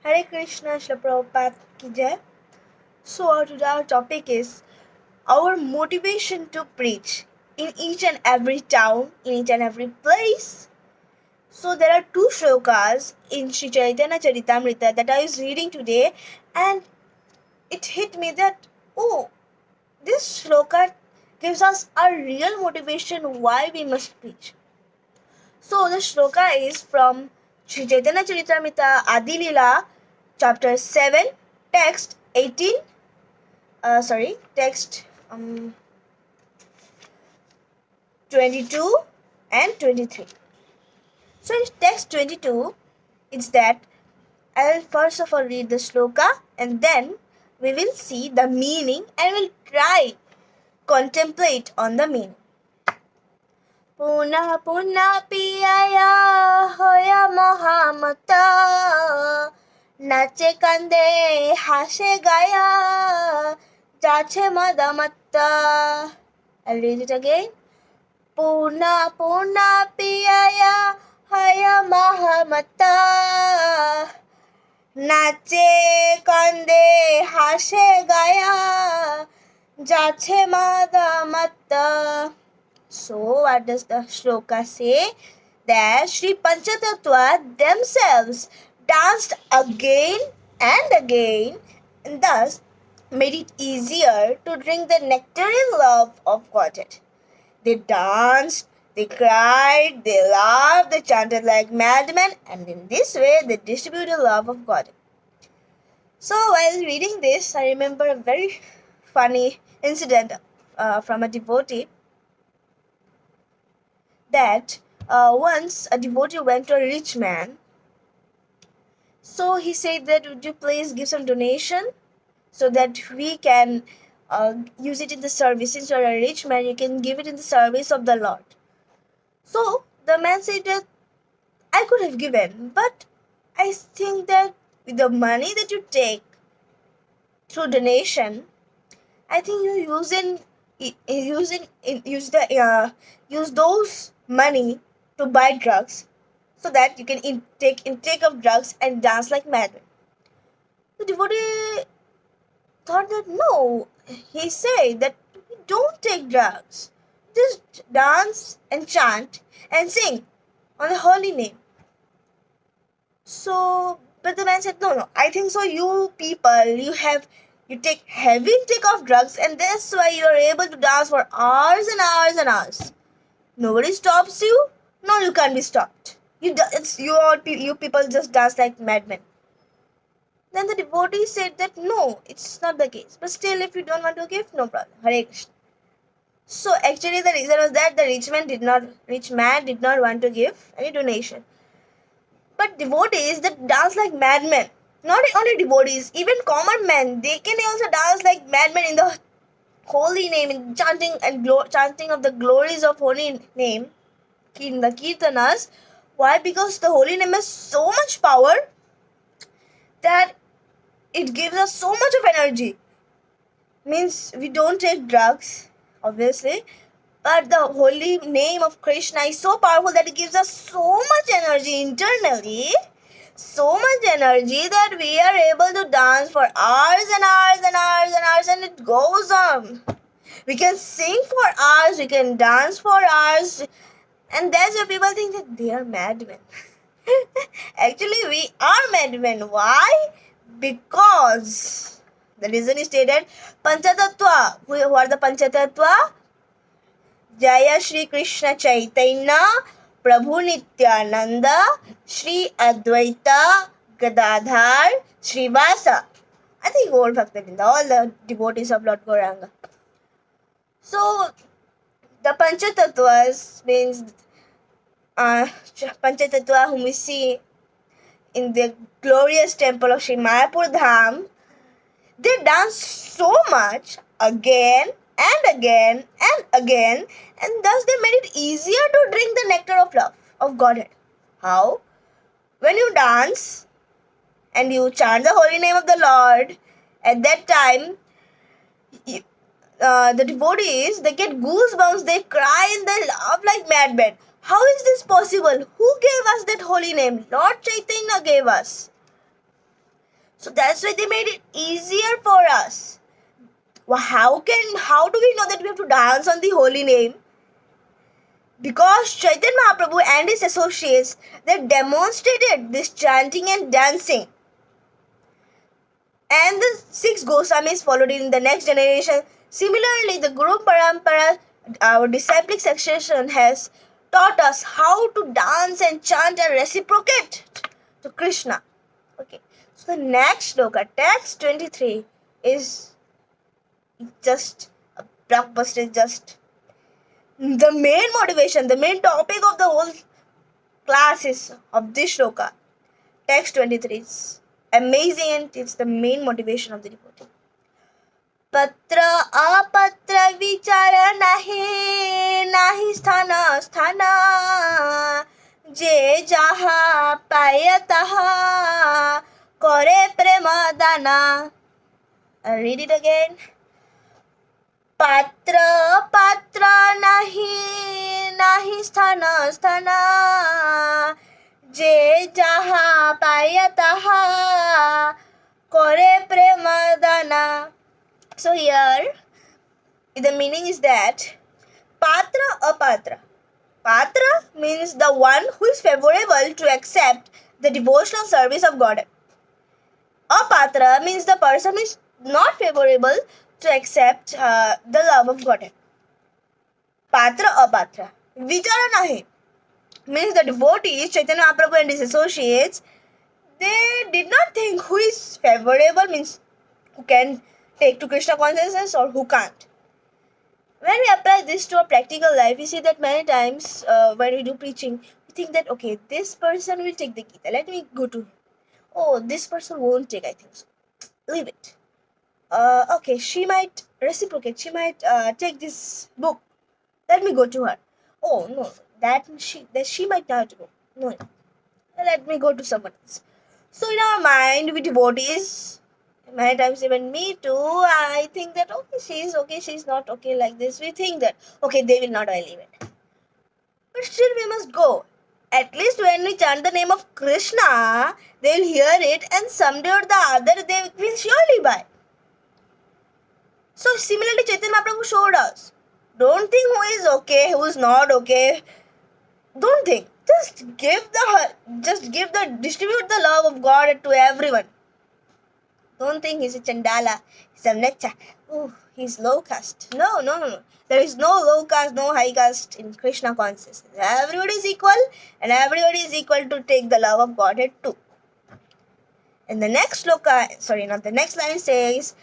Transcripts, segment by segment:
Hare Krishna, Srila Prabhupada ki jai. So today our topic is our motivation to preach in each and every town, in each and every place. So there are two shlokas in Sri Chaitanya Charitamrita that I was reading today, and it hit me that this shloka gives us a real motivation why we must preach. So the shloka is from Sri Chaitanya Charitamrita Adi Lila, chapter 7, text 18. Text 22 and 23. So in text 22, it's that I'll first of all read the shloka and then we will see the meaning and we'll try contemplate on the meaning. Puna puna piyaya hoya mohamata nache kande hashe gaya jache madamatta. I'll read it again. Puna puna piyaya haya mahamata nache kande hashe gaya jache madamatta. So what does the shloka say? That Sri Panchatattva themselves danced again and again and thus made it easier to drink the nectarine love of Godhead. They danced, they cried, they laughed, they chanted like madmen, and in this way they distributed the love of God. So while reading this, I remember a very funny incident from a devotee that once a devotee went to a rich man. So he said that would you please give some donation so that we can use it in the service. Since you are a rich man, you can give it in the service of the Lord. So the man said that I could have given, but I think that with the money that you take through donation, I think you use those money to buy drugs so that you can take intake of drugs and dance like madmen. The devotee thought that no, he said that we don't take drugs, just dance and chant and sing on the holy name. So, but the man said, no, I think so. You people, you take heavy intake of drugs, and that's why you are able to dance for hours and hours and hours. Nobody stops you. No, you can't be stopped. You people just dance like madmen. Then the devotee said that no, it's not the case. But still, if you don't want to give, no problem. Hare Krishna. So actually, the reason was that the rich man did not want to give any donation. But devotees that dance like madmen. Not only devotees, even common men, they can also dance like madmen in the holy name, in chanting of the glories of holy name in the kirtanas. Why? Because the holy name has so much power that it gives us so much of energy. Means we don't take drugs, obviously, but the holy name of Krishna is so powerful that it gives us so much energy internally, so much energy that we are able to dance for hours and hours and hours and hours, and it goes on. We can sing for hours, we can dance for hours, and that's why people think that they are madmen. Actually, we are madmen. Why? Because the reason is stated, Panchatattva. Who are the Panchatattva? Jaya Shri Krishna Chaitanya Prabhu Nityananda Shri Advaita Gadadhar Srivasa. I think all Bhaktivinoda, all the devotees of Lord Gauranga. So the Panchatattvas means Panchatattva whom we see in the glorious temple of Sri Mayapur Dham. They dance so much again and again and again, and thus they made it easier to drink the nectar of love of Godhead. How? When you dance and you chant the holy name of the Lord, at that time, the devotees, they get goosebumps, they cry and they laugh like madmen. How is this possible? Who gave us that holy name? Lord Chaitanya gave us. So that's why they made it easier for us. How do we know that we have to dance on the holy name? Because Chaitanya Mahaprabhu and his associates, they demonstrated this chanting and dancing. And the 6 Goswamis followed in the next generation. Similarly, the Guru Parampara, our disciplic succession, has taught us how to dance and chant and reciprocate to Krishna. Okay, so the next sloka, text 23, is just a blockbuster, just the main motivation, the main topic of the whole class is of this shloka. Text 23 is amazing and it's the main motivation of the devotee. Patra apatra vichara nahi sthana je jaha payataha kore prema dana. I'll read it again. Patra nahi sthana je jaha payataha kore prema dana. So here the meaning is that patra apatra. Patra means the one who is favorable to accept the devotional service of God. Apatra means the person who is not favorable to accept the love of God. Patra apatra. Vichara nahi means the devotees, Chaitanya Mahaprabhu and his associates, they did not think who is favorable, means who can take to Krishna consciousness or who can't. When we apply this to our practical life, we see that many times when we do preaching, we think that, okay, this person will take the Gita. Let me go to him. Oh, this person won't take, I think so. Leave it. Okay, she might reciprocate. She might take this book. Let me go to her. Oh, no, that she might not go. No, let me go to someone else. So in our mind, we devotees, many times even me too, I think that, okay, she's not okay like this. We think that, okay, they will not, I leave it. But still we must go. At least when we chant the name of Krishna, they will hear it and someday or the other they will surely buy. So similarly, Chaitanya Mahaprabhu showed us. Don't think who is okay, who is not okay. Don't think. Distribute the love of God to everyone. Don't think he's a Chandala, he's a Necha. Oh, he's low caste. No. There is no low caste, no high caste in Krishna consciousness. Everybody is equal and everybody is equal to take the love of Godhead too. And the next line says,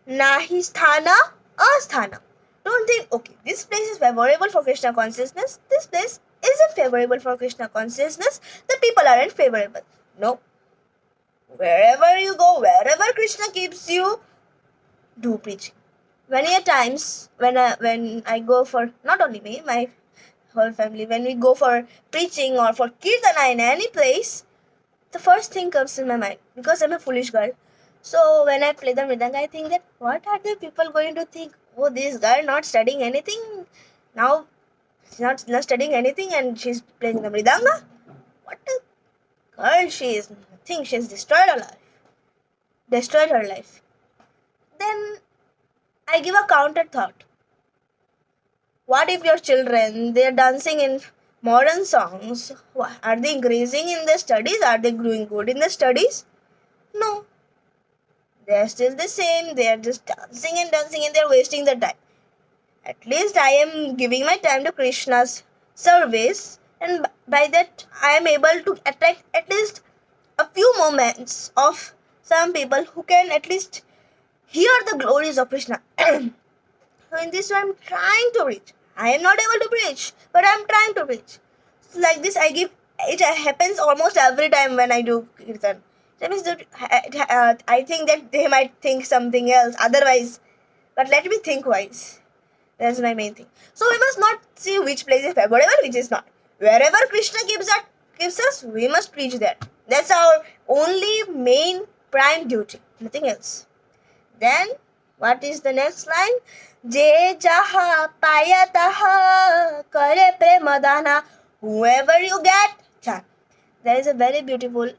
Nahi sthana asthana. Don't think, okay, this place is favorable for Krishna consciousness. This place isn't favorable for Krishna consciousness. The people aren't favorable. No. Wherever you go, wherever Krishna keeps you, do preaching. Many times when I go for, not only me, my whole family, when we go for preaching or for kirtana in any place, the first thing comes in my mind, because I'm a foolish girl. So when I play the mridanga, I think that what are the people going to think? Oh, this girl not studying anything. Now she's not studying anything and she's playing the mridanga. What a girl she is. I think she's destroyed her life. Then I give a counter thought. What if your children, they're dancing in modern songs? Are they increasing in their studies? Are they doing good in their studies? No. They're still the same. They're just dancing and they're wasting their time. At least I am giving my time to Krishna's service, and by that I am able to attract at least a few moments of some people who can at least hear the glories of Krishna. So in this way I'm trying to reach. I am not able to preach, but I'm trying to preach. So like this it happens almost every time when I do kirtan. That means that I think that they might think something else otherwise, but let me think wise. That's my main thing. So we must not see which place is favorable, which is not. Wherever Krishna gives us, we must preach there. That's our only main prime duty, nothing else. Then, what is the next line? Je jaha payataha kare premadana. Whoever you get, chant. There is a very beautiful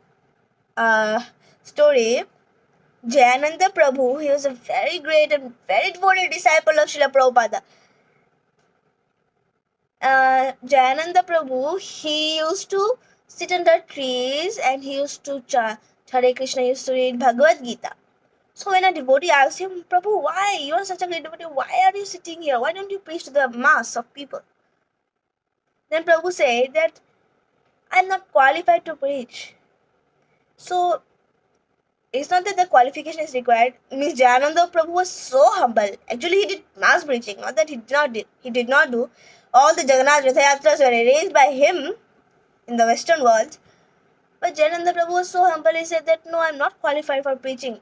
story Jayananda Prabhu, he was a very great and very devoted disciple of Srila Prabhupada. Jayananda Prabhu, he used to sit under trees and he used to chant Hare Krishna, used to read Bhagavad Gita. So when a devotee asked him, Prabhu, why? You are such a great devotee. Why are you sitting here? Why don't you preach to the mass of people? Then Prabhu said that I'm not qualified to preach. So it's not that the qualification is required. Miss Jayananda Prabhu was so humble. Actually, he did mass preaching. Not that he did not do. All the Jagannath Ratha Yatras were arranged by him in the Western world. But Jayananda Prabhu was so humble. He said that no, I'm not qualified for preaching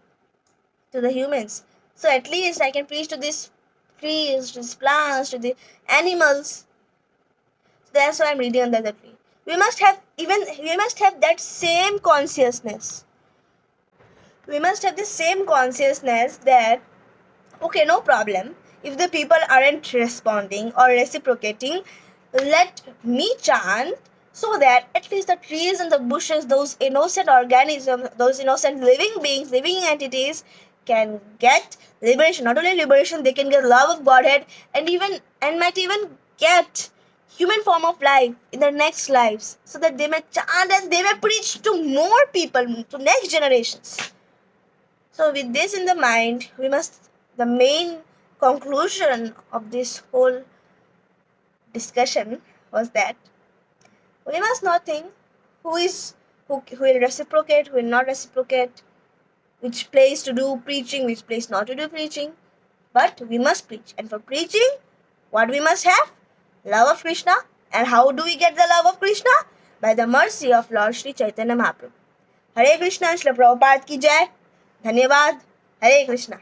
to the humans. So at least I can preach to these trees, to these plants, to the animals. So that's why I'm reading under the tree. We must have that same consciousness. We must have the same consciousness that okay, no problem. If the people aren't responding or reciprocating, let me chant so that at least the trees and the bushes, those innocent organisms, those innocent living beings, living entities can get liberation. Not only liberation, they can get love of Godhead and might even get human form of life in their next lives so that they may chant and they may preach to more people, to next generations. So with this in the mind, the main conclusion of this whole discussion was that we must not think who will reciprocate, who will not reciprocate, which place to do preaching, which place not to do preaching. But we must preach. And for preaching, what we must have? Love of Krishna. And how do we get the love of Krishna? By the mercy of Lord Sri Chaitanya Mahaprabhu. Hare Krishna, Srila Prabhupada ki jai. धन्यवाद. हरे कृष्णा.